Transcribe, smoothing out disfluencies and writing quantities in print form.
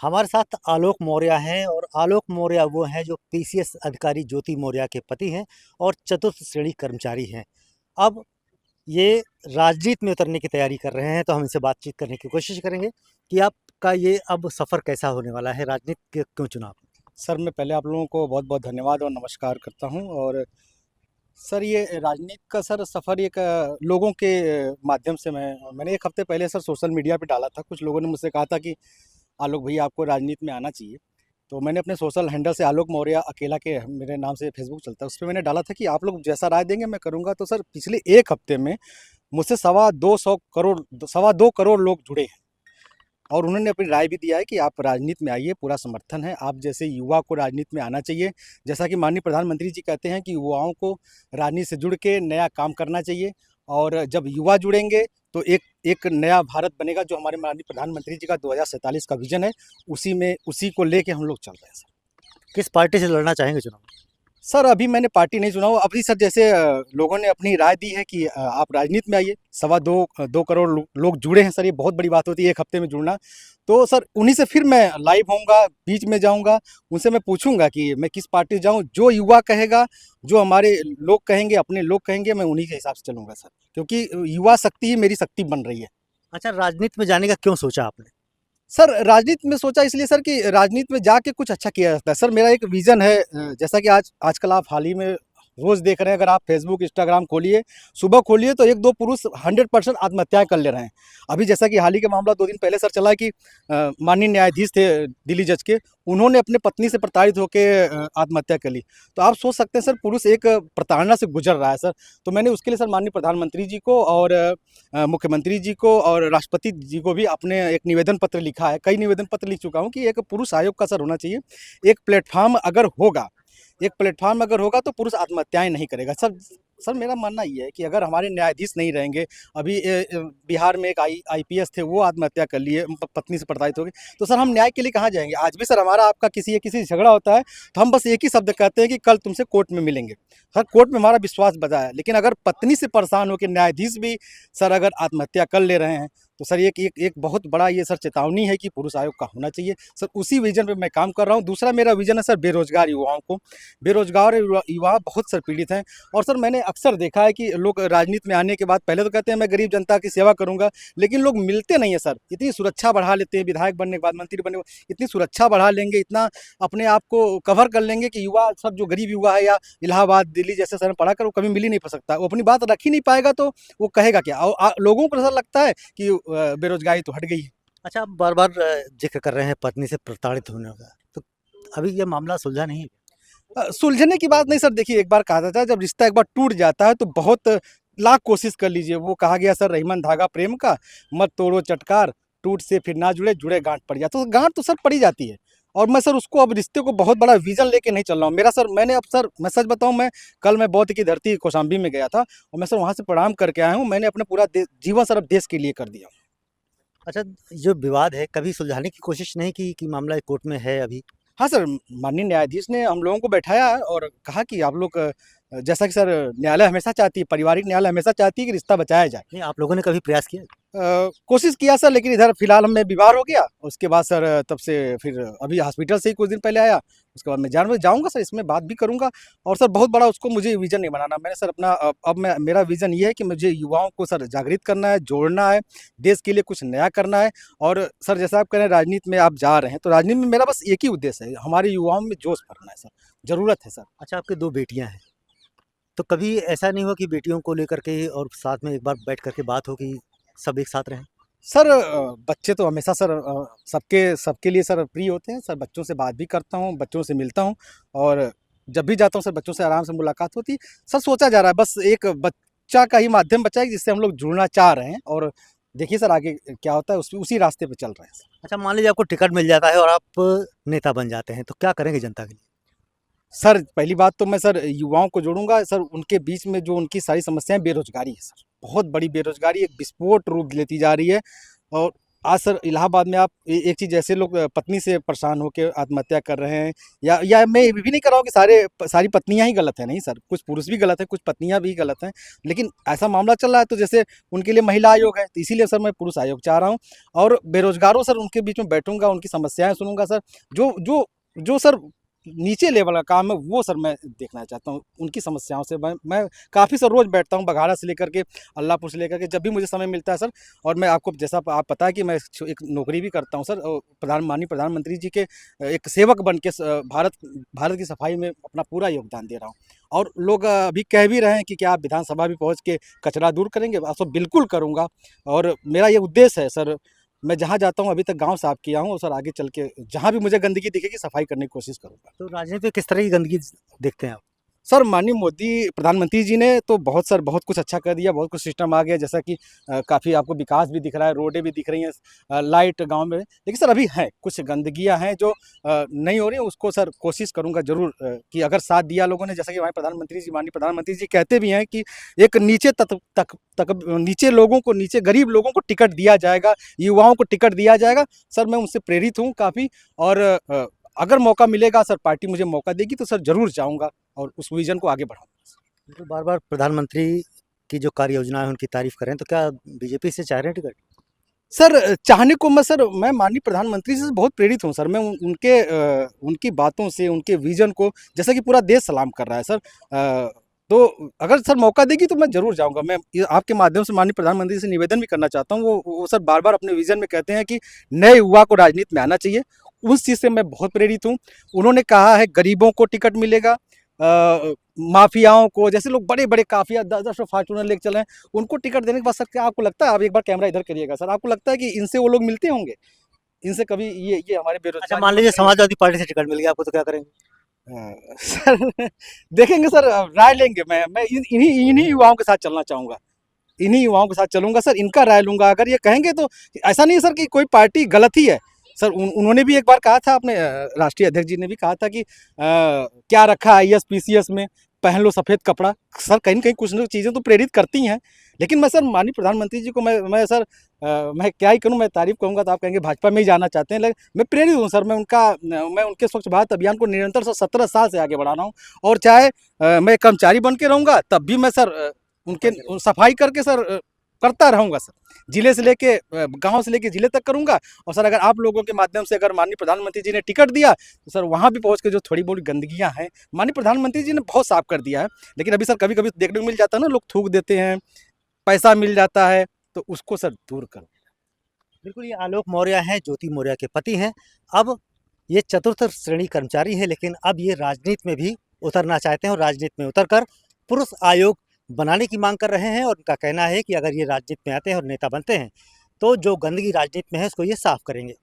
हमारे साथ आलोक मौर्य हैं और आलोक मौर्य वो हैं जो पीसीएस अधिकारी ज्योति मौर्य के पति हैं और चतुर्थ श्रेणी कर्मचारी हैं। अब ये राजनीति में उतरने की तैयारी कर रहे हैं, तो हम इनसे बातचीत करने की कोशिश करेंगे कि आपका ये अब सफ़र कैसा होने वाला है, राजनीति क्यों चुना आपने? सर, मैं पहले आप लोगों को बहुत-बहुत धन्यवाद और नमस्कार करता हूँ। और सर, ये राजनीति का सर सफ़र एक लोगों के माध्यम से मैंने 1 हफ़्ते पहले सर सोशल मीडिया पे डाला था। कुछ लोगों ने मुझसे कहा था कि आलोक भैया, आपको राजनीति में आना चाहिए। तो मैंने अपने सोशल हैंडल से आलोक मौर्य अकेला के मेरे नाम से फेसबुक चलता है, उसपे मैंने डाला था कि आप लोग जैसा राय देंगे मैं करूँगा। तो सर, पिछले 1 हफ़्ते में मुझसे सवा 2 करोड़ लोग जुड़े हैं और उन्होंने अपनी राय भी दिया है कि आप राजनीति में आइए, पूरा समर्थन है। आप जैसे युवा को राजनीति में आना चाहिए। जैसा कि माननीय प्रधानमंत्री जी कहते हैं कि युवाओं को राजनीति से जुड़ के नया काम करना चाहिए, और जब युवा जुड़ेंगे तो एक एक नया भारत बनेगा, जो हमारे माननीय प्रधानमंत्री जी का 2047 का विज़न है, उसी को लेके हम लोग चल रहे हैं सर। किस पार्टी से लड़ना चाहेंगे चुनाव? सर, अभी मैंने पार्टी नहीं चुना हूँ। अभी सर, जैसे लोगों ने अपनी राय दी है कि आप राजनीति में आइए। सवा 2 करोड़ लोग जुड़े हैं सर, ये बहुत बड़ी बात होती है 1 हफ्ते में जुड़ना। तो सर, उन्हीं से फिर मैं लाइव होऊँगा, बीच में जाऊँगा, उनसे मैं पूछूँगा कि मैं किस पार्टी जाऊँ। जो युवा कहेगा, जो हमारे लोग कहेंगे, अपने लोग कहेंगे, मैं उन्हीं के हिसाब से चलूँगा सर, क्योंकि युवा शक्ति ही मेरी शक्ति बन रही है। अच्छा, राजनीति में जाने का क्यों सोचा आपने? सर, राजनीति में सोचा इसलिए सर कि राजनीति में जाके कुछ अच्छा किया जाता है। सर, मेरा एक विज़न है, जैसा कि आजकल आप हाल ही में रोज़ देख रहे हैं, अगर आप फ़ेसबुक, इंस्टाग्राम खोलिए, सुबह खोलिए तो 1-2 पुरुष 100% आत्महत्याएँ कर ले रहे हैं। अभी जैसा कि हाल ही का मामला 2 दिन पहले सर चला कि माननीय न्यायाधीश थे दिल्ली जज के, उन्होंने अपनी पत्नी से प्रताड़ित होके आत्महत्या कर ली। तो आप सोच सकते हैं सर, पुरुष एक प्रताड़ना से गुज़र रहा है सर। तो मैंने उसके लिए सर माननीय प्रधानमंत्री जी को और मुख्यमंत्री जी को और राष्ट्रपति जी को भी अपने एक निवेदन पत्र लिखा है। कई निवेदन पत्र लिख चुका हूँ कि एक पुरुष आयोग का सर होना चाहिए। एक प्लेटफ़ॉर्म अगर होगा एक प्लेटफ़ॉर्म अगर होगा तो पुरुष आत्महत्याएँ नहीं करेगा। सर, मेरा मानना ये है कि अगर हमारे न्यायाधीश नहीं रहेंगे, अभी बिहार में एक आईपीएस थे, वो आत्महत्या कर लिए, पत्नी से प्रताड़ित हो गए, तो सर हम न्याय के लिए कहाँ जाएँगे? आज भी सर हमारा आपका किसी से झगड़ा होता है, तो हम बस एक ही शब्द कहते हैं कि कल तुमसे कोर्ट में मिलेंगे। सर, कोर्ट में हमारा विश्वास बँधा है, लेकिन अगर पत्नी से परेशान होके न्यायाधीश भी सर अगर आत्महत्या कर ले रहे हैं, तो सर एक बहुत बड़ा ये सर चेतावनी है कि पुरुष आयोग का होना चाहिए। सर, उसी विज़न पे मैं काम कर रहा हूँ। दूसरा मेरा विज़न है सर बेरोज़गार युवाओं को। बेरोज़गार युवा बहुत सर पीड़ित हैं, और सर मैंने अक्सर देखा है कि लोग राजनीति में आने के बाद पहले तो कहते हैं मैं गरीब जनता की सेवा करूँगा, लेकिन लोग मिलते नहीं हैं सर। इतनी सुरक्षा बढ़ा लेते हैं, विधायक बनने के बाद, मंत्री बनने के बाद इतनी सुरक्षा बढ़ा लेंगे, इतना अपने आप को कवर कर लेंगे कि युवा सब जो गरीब युवा है या इलाहाबाद, दिल्ली जैसे शहर में पढ़ा कर वो कभी मिल ही नहीं सकता। वो अपनी बात रख ही नहीं पाएगा तो वो कहेगा क्या? और लोगों को ऐसा लगता है कि बेरोज़गारी तो हट गई है। अच्छा, आप बार-बार ज़िक्र कर रहे हैं पत्नी से प्रताड़ित होने का, तो अभी ये मामला सुलझा नहीं है? सुलझने की बात नहीं सर, देखिए, एक बार कहा था जब रिश्ता एक बार टूट जाता है तो बहुत लाख कोशिश कर लीजिए। वो कहा गया सर, रहीमन धागा प्रेम का, मत तोड़ो चटकार, टूट से फिर ना जुड़े, जुड़े गांठ पड़ जाए। तो गांठ तो सर पड़ी जाती है, और मैं सर उसको अब रिश्ते को बहुत बड़ा विजन लेके नहीं चल रहा हूँ। मेरा सर, मैंने अब सर, मैं सच बताऊँ, मैं बौद्ध की धरती कौशाम्बी में गया था, और मैं सर वहाँ से प्रणाम करके आया हूँ। मैंने अपना पूरा जीवन सर अब देश के लिए कर दिया। अच्छा, जो विवाद है कभी सुलझाने की कोशिश नहीं की कि मामला कोर्ट में है अभी? हाँ सर, माननीय न्यायाधीश ने हम लोगों को बैठाया और कहा कि आप लोग जैसा कि सर न्यायालय हमेशा चाहती है, पारिवारिक न्यायालय हमेशा चाहती है कि रिश्ता बचाया जाए। नहीं, आप लोगों ने कभी प्रयास किया? कोशिश किया सर, लेकिन इधर फिलहाल हमें बीमार हो गया। उसके बाद सर तब से फिर अभी हॉस्पिटल से ही कुछ दिन पहले आया। उसके बाद मैं जाऊँगा सर, इसमें बात भी करूँगा, और सर बहुत बड़ा उसको मुझे विज़न नहीं बनाना। मैंने सर अपना अब मैं मेरा विज़न ये है कि मुझे युवाओं को सर जागृत करना है, जोड़ना है, देश के लिए कुछ नया करना है। और सर, जैसा आप कह रहे हैं राजनीति में आप जा रहे हैं, तो राजनीति में मेरा बस एक ही उद्देश्य है, हमारे युवाओं में जोश भरना है सर, ज़रूरत है सर। अच्छा, आपकी 2 बेटियाँ हैं, तो कभी ऐसा नहीं हुआ कि बेटियों को लेकर के और साथ में एक बार बैठ कर के बात हो कि सब एक साथ रहें? सर, बच्चे तो हमेशा सर सबके सबके लिए सर प्रिय होते हैं। सर, बच्चों से बात भी करता हूँ, बच्चों से मिलता हूँ, और जब भी जाता हूँ सर बच्चों से आराम से मुलाकात होती है। सर, सोचा जा रहा है, बस एक बच्चा का ही माध्यम बचा है जिससे हम लोग जुड़ना चाह रहे हैं, और देखिए सर आगे क्या होता है, उसी रास्ते पे चल रहे हैं सर। अच्छा, मान लीजिए आपको टिकट मिल जाता है और आप नेता बन जाते हैं, तो क्या करेंगे जनता के लिए? सर, पहली बात तो मैं सर युवाओं को जोड़ूँगा सर, उनके बीच में जो उनकी सारी समस्याएँ बेरोज़गारी है सर, बहुत बड़ी बेरोज़गारी एक विस्फोट रूप लेती जा रही है, और आज सर इलाहाबाद में आप एक चीज़, जैसे लोग पत्नी से परेशान होकर आत्महत्या कर रहे हैं, या मैं ये भी नहीं कर रहा हूँ कि सारी पत्नियां ही गलत हैं, नहीं सर, कुछ पुरुष भी गलत हैं, कुछ पत्नियां भी गलत हैं, लेकिन ऐसा मामला चल रहा है तो जैसे उनके लिए महिला आयोग है, तो इसीलिए सर मैं पुरुष आयोग चाह रहा हूँ। और बेरोजगारों सर उनके बीच में बैठूंगा, उनकी समस्याएं सुनूंगा सर। जो जो जो सर नीचे लेवल का काम है वो सर मैं देखना चाहता हूँ, उनकी समस्याओं से मैं काफ़ी सर रोज़ बैठता हूँ, बघाड़ा से लेकर के अल्लाहपुर से लेकर के, जब भी मुझे समय मिलता है सर। और मैं आपको, जैसा आप पता है कि मैं एक नौकरी भी करता हूँ सर, माननीय प्रधानमंत्री जी के एक सेवक बन के भारत भारत की सफाई में अपना पूरा योगदान दे रहा हूँ। और लोग अभी कह भी रहे हैं कि क्या आप विधानसभा भी पहुँच के कचरा दूर करेंगे, तो बिल्कुल करूँगा। और मेरा ये उद्देश्य है सर, मैं जहाँ जाता हूँ, अभी तक गाँव साफ किया हूँ, और सर आगे चल के जहाँ भी मुझे गंदगी दिखेगी सफाई करने की कोशिश करूँगा। तो राजनीति में किस तरह की गंदगी देखते हैं आप? सर माननीय मोदी प्रधानमंत्री जी ने तो बहुत कुछ अच्छा कर दिया, बहुत कुछ सिस्टम आ गया, जैसा कि काफ़ी आपको विकास भी दिख रहा है, रोडें भी दिख रही हैं, लाइट गांव में। लेकिन सर अभी हैं कुछ गंदगियां हैं जो नहीं हो रही हैं, उसको सर कोशिश करूंगा ज़रूर कि अगर साथ दिया लोगों ने, जैसा कि हमारे माननीय प्रधानमंत्री जी कहते भी हैं कि एक नीचे तक नीचे लोगों को, नीचे गरीब लोगों को टिकट दिया जाएगा, युवाओं को टिकट दिया जाएगा। सर मैं उनसे प्रेरित हूँ काफ़ी, और अगर मौका मिलेगा सर, पार्टी मुझे मौका देगी तो सर ज़रूर जाऊँगा और उस विज़न को आगे बढ़ाऊँगा। तो बार-बार प्रधानमंत्री की जो कार्य योजना है उनकी तारीफ कर रहे हैं, तो क्या बीजेपी से चाह रहे हैं टिकट? सर चाहने को मैं माननीय प्रधानमंत्री से बहुत प्रेरित हूँ सर। मैं उनकी बातों से, उनके विज़न को, जैसा कि पूरा देश सलाम कर रहा है सर, तो अगर सर मौका देगी तो मैं ज़रूर जाऊँगा। मैं ये आपके माध्यम से माननीय प्रधानमंत्री से निवेदन भी करना चाहता हूँ। वो सर बार-बार अपने विज़न में कहते हैं कि नए युवा को राजनीति में आना चाहिए। उस चीज़ से मैं बहुत प्रेरित हूँ। उन्होंने कहा है गरीबों को टिकट मिलेगा, माफियाओं को, जैसे लोग बड़े-बड़े काफ़िया 10-10 फॉर्च्यूनर लेके चल रहे हैं, उनको टिकट देने के बाद सर क्या आपको लगता है, आप एक बार कैमरा इधर करिएगा सर, आपको लगता है कि इनसे वो लोग मिलते होंगे? इनसे कभी ये हमारे अच्छा, बेरोज़गार मान युवक लीजिए नहीं मिलते। समाजवादी पार्टी से टिकट मिल गया आपको, तो क्या करेंगे? सर देखेंगे सर, राय लेंगे। मैं इन्हीं इन्हीं युवाओं के साथ चलना चाहूँगा। इन्हीं युवाओं के साथ चलूँगा सर, इनका राय लूँगा। अगर ये कहेंगे तो ऐसा नहीं है सर कि कोई पार्टी गलत ही है। सर उन्होंने भी एक बार कहा था, अपने राष्ट्रीय अध्यक्ष जी ने भी कहा था कि क्या रखा आईएएस पीसीएस में, पहन लो सफ़ेद कपड़ा। सर कहीं न कहीं कुछ न कुछ चीज़ें तो प्रेरित करती हैं। लेकिन मैं सर माननीय प्रधानमंत्री जी को मैं सर मैं क्या ही करूँ, मैं तारीफ़ कहूँगा तो आप कहेंगे भाजपा में ही जाना चाहते हैं। लेकिन मैं प्रेरित हूँ सर, मैं उनके स्वच्छ भारत अभियान को निरंतर सर 17 साल से आगे बढ़ा रहा हूँ। और चाहे मैं कर्मचारी बन के रहूँगा तब भी मैं सर उनके सफाई करके सर करता रहूँगा सर। जिले से लेके गाँव से लेके जिले तक करूँगा। और सर अगर आप लोगों के माध्यम से अगर माननीय प्रधानमंत्री जी ने टिकट दिया तो सर वहाँ भी पहुँच के जो थोड़ी बहुत गंदगियाँ हैं, माननीय प्रधानमंत्री जी ने बहुत साफ कर दिया है। लेकिन अभी सर कभी-कभी देखने को मिल जाता है ना, लोग थूक देते हैं, पैसा मिल जाता है, तो उसको सर दूर करो। बिल्कुल, ये आलोक मौर्य हैं, ज्योति मौर्य के पति हैं। अब ये चतुर्थ श्रेणी कर्मचारी हैं, लेकिन अब ये राजनीति में भी उतरना चाहते हैं और राजनीति में उतरकर पुरुष आयोग बनाने की मांग कर रहे हैं। और उनका कहना है कि अगर ये राजनीति में आते हैं और नेता बनते हैं, तो जो गंदगी राजनीति में है उसको ये साफ करेंगे।